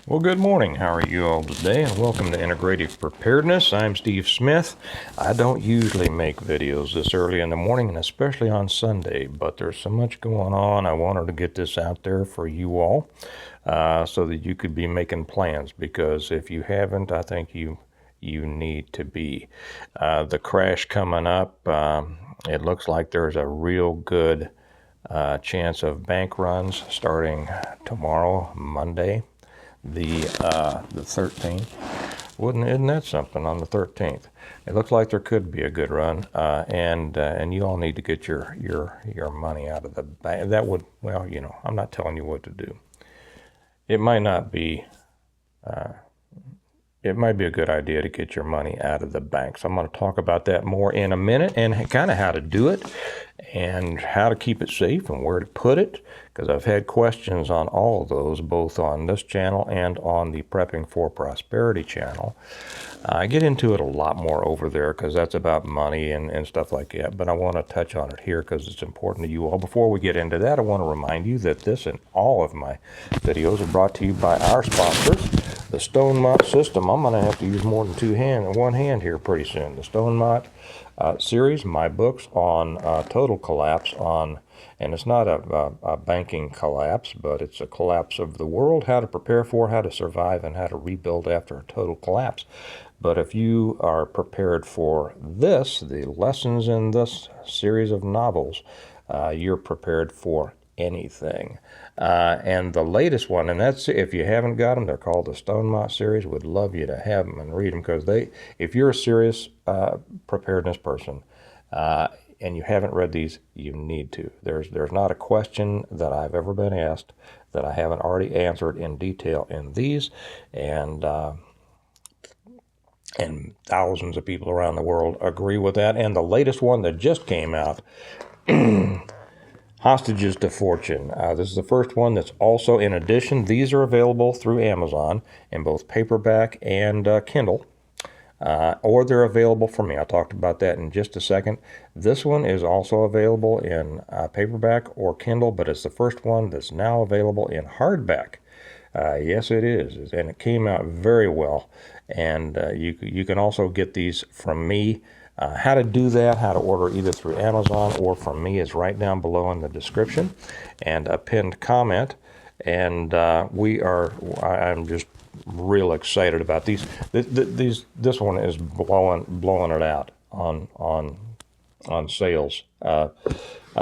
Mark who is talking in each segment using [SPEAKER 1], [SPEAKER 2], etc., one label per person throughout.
[SPEAKER 1] Well, good morning. How are you all today? And welcome to Integrative Preparedness. I'm Steve Smith. I don't usually make videos this early in the morning, and especially on Sunday, but there's so much going on. I wanted to get this out there for you all so that you could be making plans, because if you haven't, I think you need to be. The crash coming up, it looks like there's a real good chance of bank runs starting tomorrow, Monday, the 13th. Isn't that something? On the 13th, it looks like there could be a good run, and you all need to get your money out of the bank. That would, well, I'm not telling you what to do. It might not be. It might be a good idea to get your money out of the bank. So I'm going to talk about that more in a minute, and kind of how to do it and how to keep it safe and where to put it, because I've had questions on all of those, both on this channel and on the Prepping for Prosperity channel. I get into it a lot more over there because that's about money and stuff like that, but I want to touch on it here because it's important to you all. Before we get into that, I want to remind you that this and all of my videos are brought to you by our sponsors, the Stonemont system. I'm going to have to use more than one hand here pretty soon. The Stonemont series, my books on total collapse and it's not a banking collapse, but it's a collapse of the world, how to prepare for, how to survive, and how to rebuild after a total collapse. But if you are prepared for this, the lessons in this series of novels, you're prepared for anything. And the latest one, and that's, if you haven't got them, they're called the Stonemont series. Would love you to have them and read them, because if you're a serious preparedness person, and you haven't read these, you need to. There's not a question that I've ever been asked that I haven't already answered in detail in these, and thousands of people around the world agree with that. And the latest one that just came out, Hostages to Fortune. This is the first one that's also in addition. These are available through Amazon in both paperback and Kindle. Or they're available for me. I'll talk about that in just a second. This one is also available in paperback or Kindle, but it's the first one that's now available in hardback. Yes, it is, and it came out very well. And you can also get these from me. How to do that, how to order either through Amazon or from me, is right down below in the description and a pinned comment. And I'm just real excited about these. This one is blowing it out on sales. I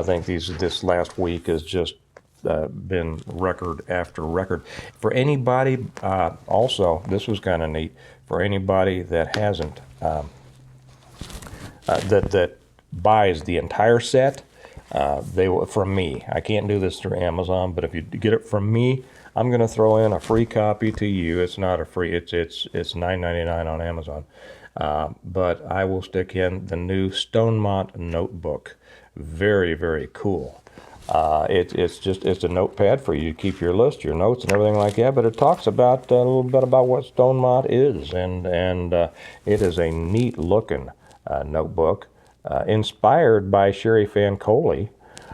[SPEAKER 1] think this last week has just been record after record. For anybody, also, this was kind of neat, for anybody that hasn't, that buys the entire set, they will, from me. I can't do this through Amazon, but if you get it from me, I'm going to throw in a free copy to you. It's not a free. It's $9.99 on Amazon, but I will stick in the new Stonemont notebook. Very, very cool. It's a notepad for you to keep your list, your notes, and everything like that. But it talks about a little bit about what Stonemont is, and it is a neat looking notebook, inspired by Sherry Fan Coley,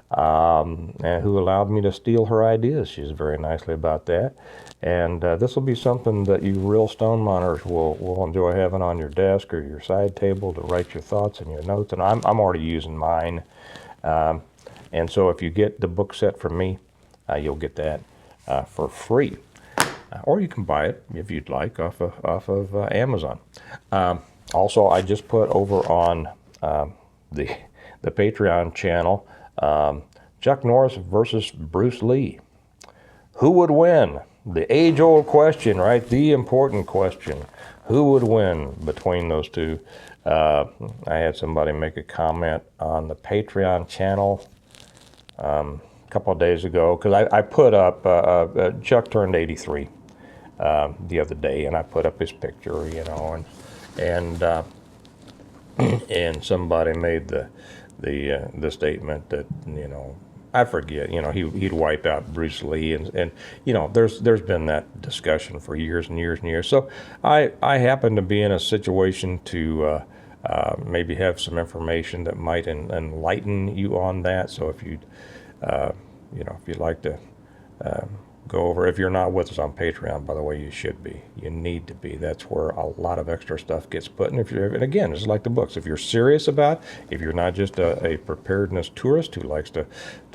[SPEAKER 1] who allowed me to steal her ideas. She's very nicely about that. And this will be something that you real Stonemonters will enjoy having on your desk or your side table to write your thoughts and your notes. And I'm already using mine. And so if you get the book set from me, you'll get that for free. Or you can buy it, if you'd like, off of Amazon. Also, I just put over on the Patreon channel, Chuck Norris versus Bruce Lee. Who would win? The age-old question, right? The important question. Who would win between those two? I had somebody make a comment on the Patreon channel a couple of days ago, because I put up, Chuck turned 83 the other day, and I put up his picture, and somebody made the statement that, I forget, he'd wipe out Bruce Lee, and there's been that discussion for years and years and years. So I happen to be in a situation to maybe have some information that might enlighten you on that. So if you'd like to go over. If you're not with us on Patreon, by the way, you should be. You need to be. That's where a lot of extra stuff gets put. And and again, it's like the books. If you're serious about, if you're not just a preparedness tourist who likes to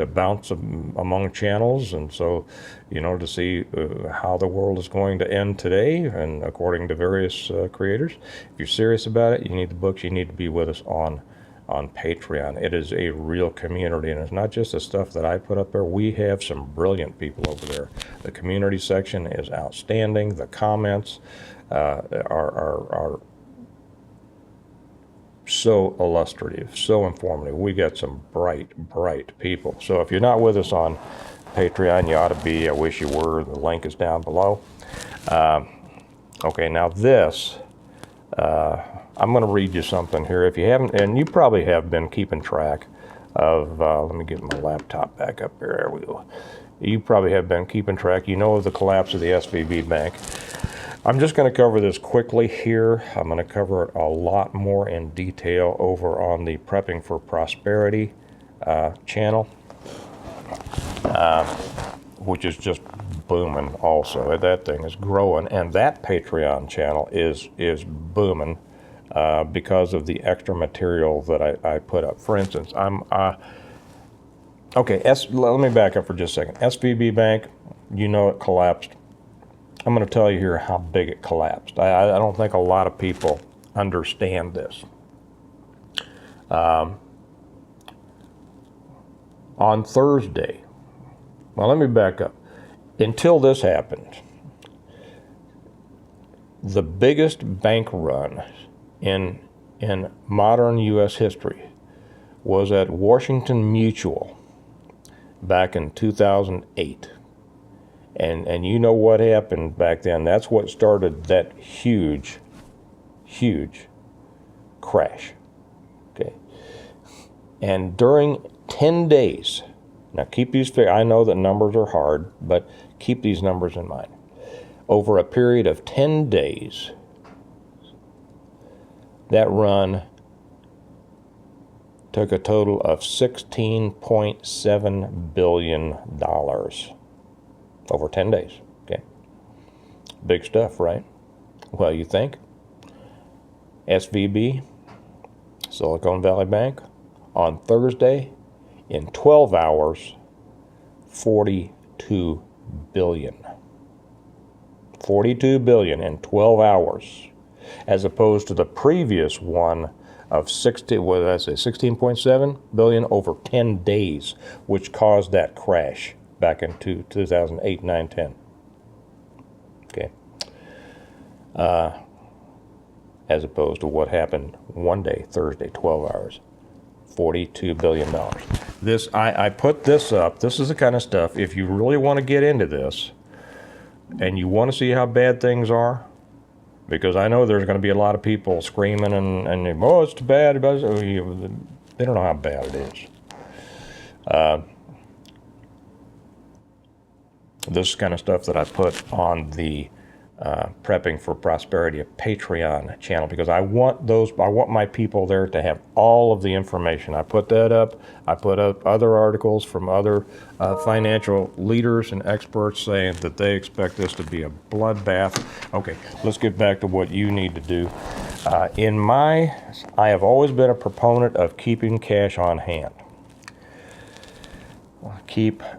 [SPEAKER 1] bounce among channels, and so, to see how the world is going to end today, and according to various creators, if you're serious about it, you need the books. You need to be with us on Patreon. It is a real community, and it's not just the stuff that I put up there. We have some brilliant people over there. The community section is outstanding. The comments are so illustrative, so informative. We got some bright people. So if you're not with us on Patreon, you ought to be. I wish you were. The link is down below. Okay, now this, I'm going to read you something here. If you haven't, and you probably have been keeping track of, let me get my laptop back up here. There we go. You probably have been keeping track. You know of the collapse of the SVB Bank. I'm just going to cover this quickly here. I'm going to cover it a lot more in detail over on the Prepping for Prosperity channel, which is just booming also. That thing is growing, and that Patreon channel is booming because of the extra material that I put up. For instance, okay, let me back up for just a second. SVB Bank, it collapsed. I'm going to tell you here how big it collapsed. I don't think a lot of people understand this. On Thursday, well, let me back up. Until this happened, the biggest bank run in modern U.S. history was at Washington Mutual back in 2008. And you know what happened back then. That's what started that huge crash. Okay. And during 10 days, now keep these, I know that numbers are hard, but keep these numbers in mind. Over a period of 10 days, that run took a total of $16.7 billion over 10 days. Okay. Big stuff, right? Well, you think? SVB, Silicon Valley Bank, on Thursday, in 12 hours, $42 billion. $42 billion in 12 hours, as opposed to the previous one of 16.7 billion over 10 days, which caused that crash back in 2008, 9, 10. Okay. As opposed to what happened one day, Thursday, 12 hours, $42 billion. This, I put this up. This is the kind of stuff, if you really want to get into this and you want to see how bad things are, because I know there's going to be a lot of people screaming and oh, it's too bad. They don't know how bad it is. This kind of stuff that I put on the Prepping for Prosperity Patreon channel, because I want my people there to have all of the information. I put that up. I put up other articles from other financial leaders and experts saying that they expect this to be a bloodbath. Okay, let's get back to what you need to do. I have always been a proponent of keeping cash on hand.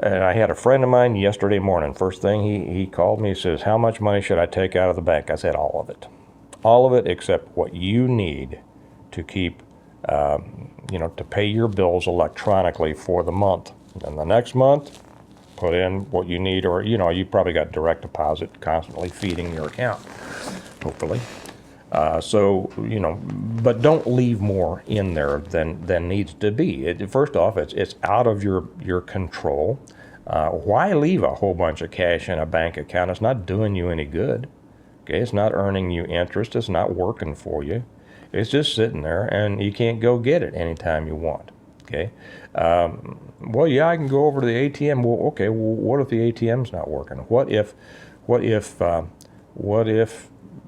[SPEAKER 1] And I had a friend of mine yesterday morning. First thing he called me, he says, how much money should I take out of the bank? I said, all of it. All of it except what you need to keep, to pay your bills electronically for the month. And the next month, put in what you need, or, you probably got direct deposit constantly feeding your account, hopefully. But don't leave more in there than needs to be. First off, it's out of your control. Why leave a whole bunch of cash in a bank account? It's not doing you any good. Okay, it's not earning you interest. It's not working for you. It's just sitting there, and you can't go get it anytime you want. Okay. Well, yeah, I can go over to the ATM. Well, okay. Well, what if the ATM's not working? What if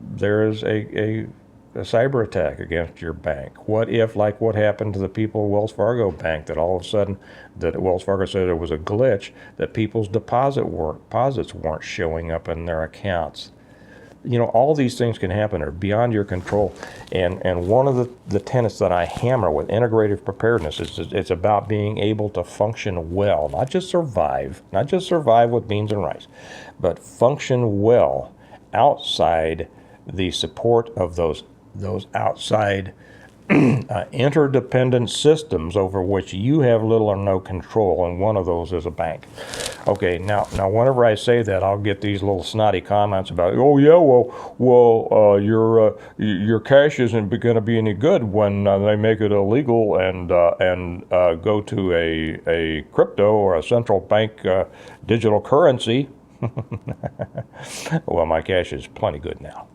[SPEAKER 1] there is a a cyber attack against your bank? What if, like what happened to the people at Wells Fargo Bank, that all of a sudden that Wells Fargo said there was a glitch, that people's deposits weren't showing up in their accounts? All these things can happen. Are beyond your control. And one of the tenets that I hammer with integrative preparedness is it's about being able to function well, not just survive with beans and rice, but function well outside the support of those outside interdependent systems over which you have little or no control, and one of those is a bank. Okay, now whenever I say that, I'll get these little snotty comments about, oh yeah, your cash isn't going to be any good when they make it illegal and go to a crypto or a central bank digital currency. Well, my cash is plenty good now.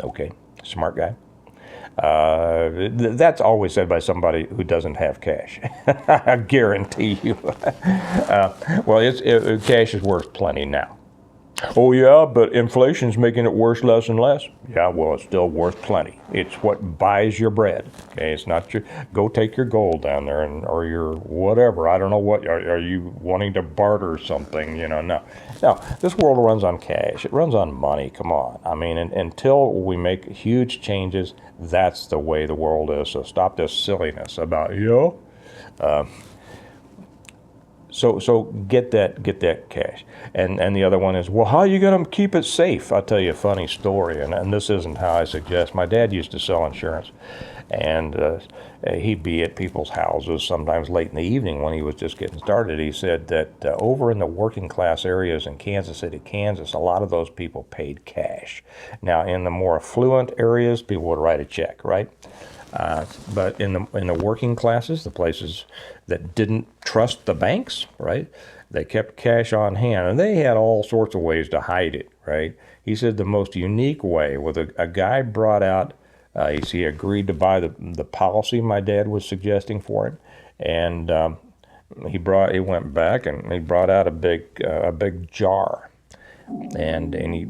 [SPEAKER 1] Okay, smart guy. That's always said by somebody who doesn't have cash. I guarantee you. Cash is worth plenty now. Oh yeah, but inflation's making it worth less and less. Yeah, well, it's still worth plenty. It's what buys your bread. Okay, it's not your. Go take your gold down there or your whatever. I don't know what. Are you wanting to barter something? No. This world runs on cash. It runs on money. Come on. I mean, until we make huge changes, that's the way the world is. So stop this silliness about So get that cash. And the other one is, well, how are you going to keep it safe? I'll tell you a funny story, and this isn't how I suggest. My dad used to sell insurance, and he'd be at people's houses sometimes late in the evening when he was just getting started. He said that over in the working class areas in Kansas City, Kansas, a lot of those people paid cash. Now, in the more affluent areas, people would write a check, right? But in the working classes, the places that didn't trust the banks, right, they kept cash on hand, and they had all sorts of ways to hide it, right? He said the most unique way was a guy brought out, he agreed to buy the policy my dad was suggesting for him, and he went back and he brought out a big jar, and he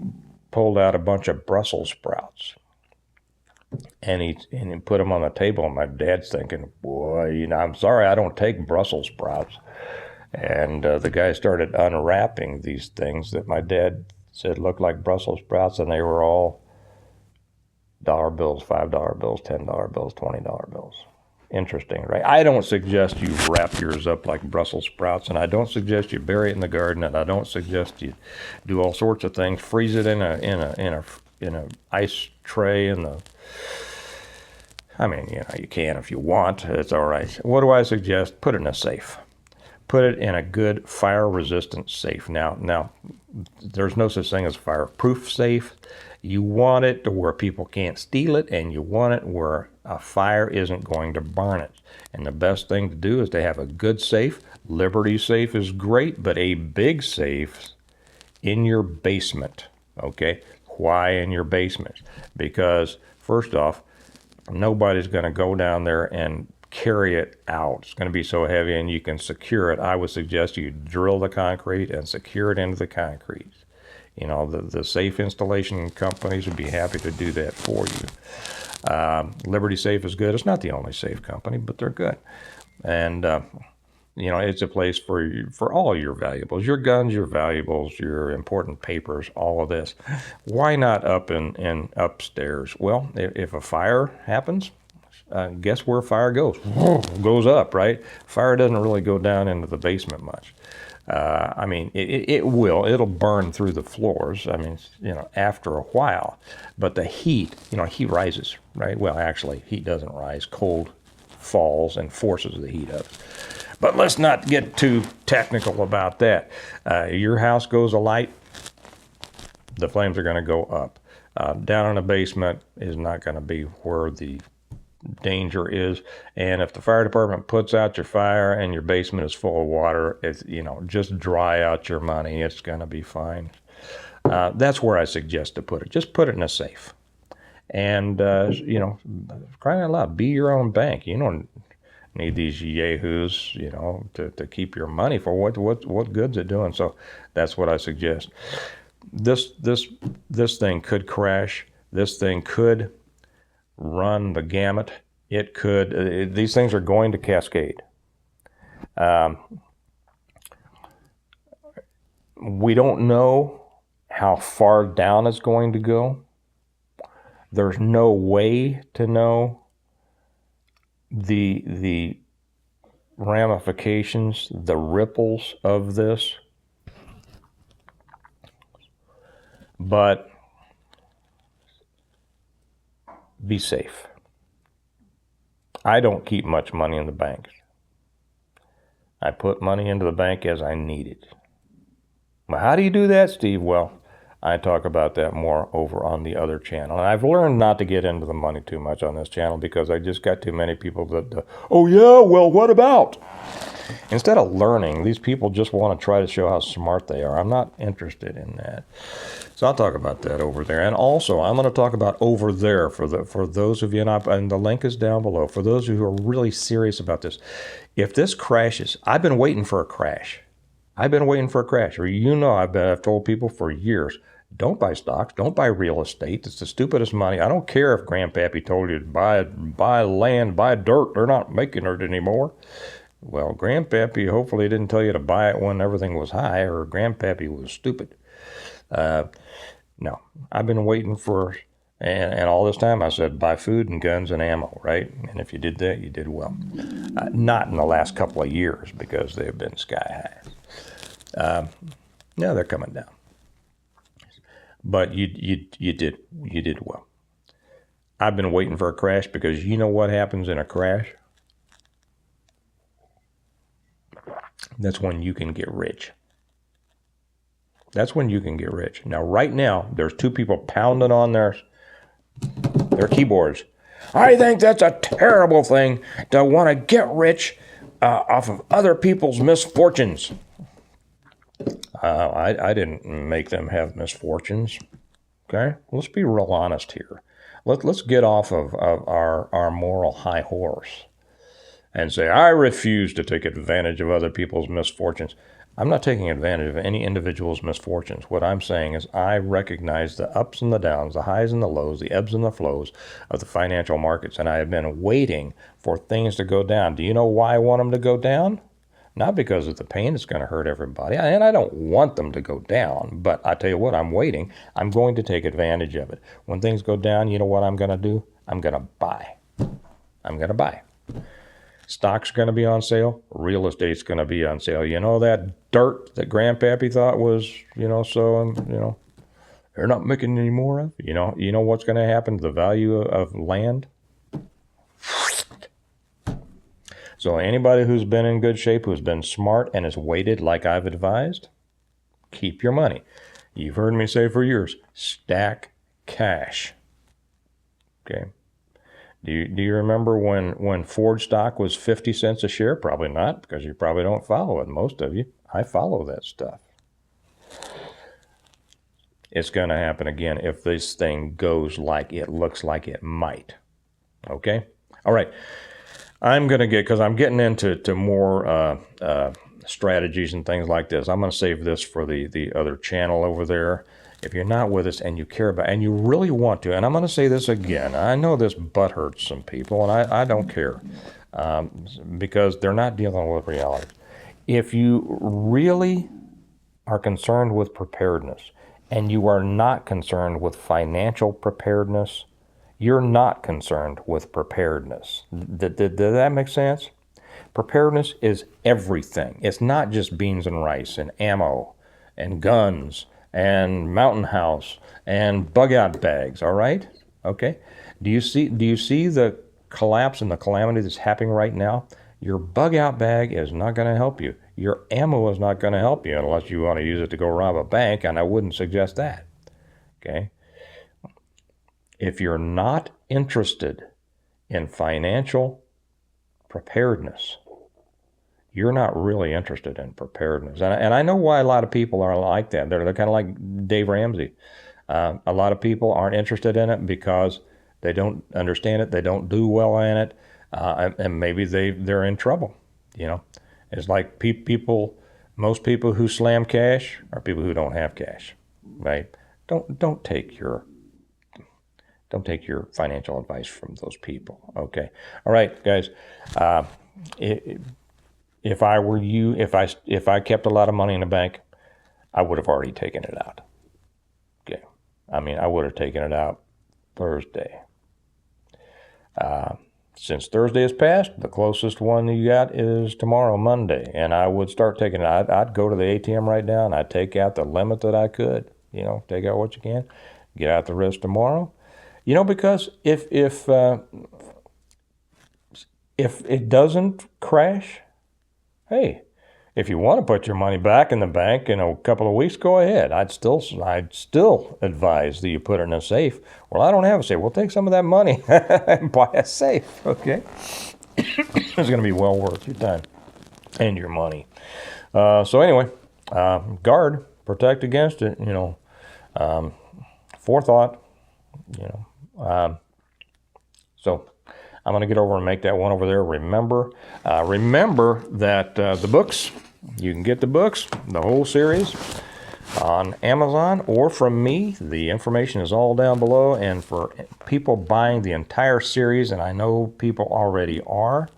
[SPEAKER 1] pulled out a bunch of Brussels sprouts. And he put them on the table, and my dad's thinking, boy, I'm sorry, I don't take Brussels sprouts. And the guy started unwrapping these things that my dad said looked like Brussels sprouts, and they were all dollar bills, $5 bills, $10 bills, $20 bills. Interesting, right? I don't suggest you wrap yours up like Brussels sprouts, and I don't suggest you bury it in the garden, and I don't suggest you do all sorts of things. Freeze it in a ice tray you can if you want. It's all right. What do I suggest? Put it in a safe. Put it in a good fire-resistant safe. Now, there's no such thing as a fireproof safe. You want it to where people can't steal it, and you want it where a fire isn't going to burn it. And the best thing to do is to have a good safe. Liberty safe is great, but a big safe in your basement, okay? Why in your basement? Because, first off, nobody's going to go down there and carry it out. It's going to be so heavy, and you can secure it. I would suggest you drill the concrete and secure it into the concrete. The safe installation companies would be happy to do that for you. Liberty Safe is good. It's not the only safe company, but they're good. And it's a place for all your valuables, your guns, your valuables, your important papers, all of this. Why not up in upstairs? Well, if a fire happens, guess where fire goes? Goes up, right? Fire doesn't really go down into the basement much. It'll burn through the floors. After a while, but the heat rises, right? Well, actually, heat doesn't rise. Cold falls and forces the heat up. But let's not get too technical about that. Your house goes alight, the flames are going to go up. Down in the basement is not going to be where the danger is. And if the fire department puts out your fire and your basement is full of water, it's, just dry out your money. It's going to be fine. That's where I suggest to put it. Just put it in a safe. And, crying out loud, be your own bank. You don't need these yahoos, to keep your money for. What good's it doing? So that's what I suggest. This thing could crash. This thing could run the gamut. It could, these things are going to cascade. We don't know how far down it's going to go. There's no way to know the ramifications, the ripples of this. But be safe. I don't keep much money in the bank. I put money into the bank as I need it. Well, how do you do that, Steve? Well, I talk about that more over on the other channel. And I've learned not to get into the money too much on this channel because I just got too many people that, oh yeah, well, what about? Instead of learning, these people just want to try to show how smart they are. I'm not interested in that. So I'll talk about that over there. And also, I'm going to talk about over there for those of you, and the link is down below, for those of you who are really serious about this. If this crashes, I've been waiting for a crash. I've been waiting for a crash. Or I've told people for years, don't buy stocks, don't buy real estate. It's the stupidest money. I don't care if Grandpappy told you to buy land, buy dirt. They're not making it anymore. Well, Grandpappy hopefully didn't tell you to buy it when everything was high, or Grandpappy was stupid. No, I've been waiting for, and all this time I said buy food and guns and ammo, right? And if you did that, you did well. Not in the last couple of years because they've been sky high. Now they're coming down. But you did well. I've been waiting for a crash because you know what happens in a crash? That's when you can get rich. That's when you can get rich. Now, right now, there's two people pounding on their keyboards. I think that's a terrible thing to want to get rich off of other people's misfortunes. I didn't make them have misfortunes. Okay? Let's be real honest here. Let's get off of our moral high horse and say, I refuse to take advantage of other people's misfortunes. I'm not taking advantage of any individual's misfortunes. What I'm saying is I recognize the ups and the downs, the highs and the lows, the ebbs and the flows of the financial markets, and I have been waiting for things to go down. Do you know why I want them to go down? Not because of the pain it's going to hurt everybody, and I don't want them to go down, but I tell you what, I'm waiting. I'm going to take advantage of it. When things go down, you know what I'm going to do? I'm going to buy. I'm going to buy. Stock's going to be on sale. Real estate's going to be on sale. You know that dirt that Grandpappy thought was, they're not making any more of? You know what's going to happen to the value of land? So anybody who's been in good shape, who's been smart and has waited like I've advised, keep your money. You've heard me say for years, stack cash. Okay. Do you remember when Ford stock was 50 cents a share? Probably not, because you probably don't follow it. Most of you. I follow that stuff. It's going to happen again if this thing goes like it looks like it might. Okay? All right. I'm going to because I'm getting into more strategies and things like this. I'm going to save this for the other channel over there. If you're not with us and you care about, and you really want to, and I'm going to say this again, I know this butt hurts some people, and I don't care, because they're not dealing with reality. If you really are concerned with preparedness, and you are not concerned with financial preparedness, you're not concerned with preparedness. Did that make sense? Preparedness is everything. It's not just beans and rice and ammo and guns and mountain house and bug out bags, all right? Okay. Do you see the collapse and the calamity that's happening right now? Your bug out bag is not going to help you. Your ammo is not going to help you unless you want to use it to go rob a bank, and I wouldn't suggest that. Okay. If you're not interested in financial preparedness, you're not really interested in preparedness. And I know why a lot of people are like that. They're kind of like Dave Ramsey. A lot of people aren't interested in it because they don't understand it. They don't do well in it. And maybe they're in trouble. It's like most people who slam cash are people who don't have cash, right? Don't take your Don't take your financial advice from those people. Okay. All right, guys. If I were you, if I kept a lot of money in the bank, I would have already taken it out. Okay. I mean, I would have taken it out Thursday. Since Thursday has passed, the closest one you got is tomorrow, Monday, and I would start taking it. I'd go to the ATM right now, and I'd take out the limit that I could. You know, take out what you can, get out the rest tomorrow. You know, because if it doesn't crash, hey, if you want to put your money back in the bank in a couple of weeks, go ahead. I'd still advise that you put it in a safe. Well, I don't have a safe. Well, take some of that money and buy a safe, okay? It's going to be well worth your time and your money. So anyway, guard, protect against it, you know, forethought, you know. So I'm going to get over and make that one over there. Remember that the books, you can get the books, the whole series, on Amazon or from me. The information is all down below. And for people buying the entire series, and I know people already are,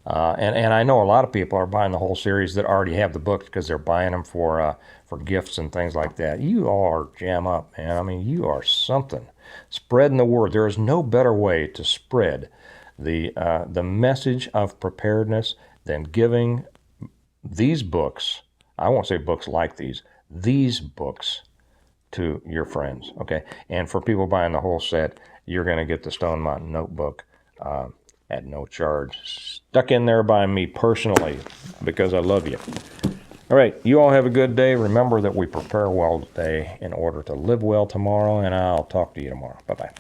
[SPEAKER 1] and I know a lot of people are buying the whole series that already have the books because they're buying them for gifts and things like that. You are jam up, man. I mean, you are something. Spreading the word. There is no better way to spread the message of preparedness than giving these books. I won't say books like these books to your friends, okay? And for people buying the whole set, you're going to get the Stonemont notebook at no charge, stuck in there by me personally because I love you. All right, you all have a good day. Remember that we prepare well today in order to live well tomorrow, and I'll talk to you tomorrow. Bye-bye.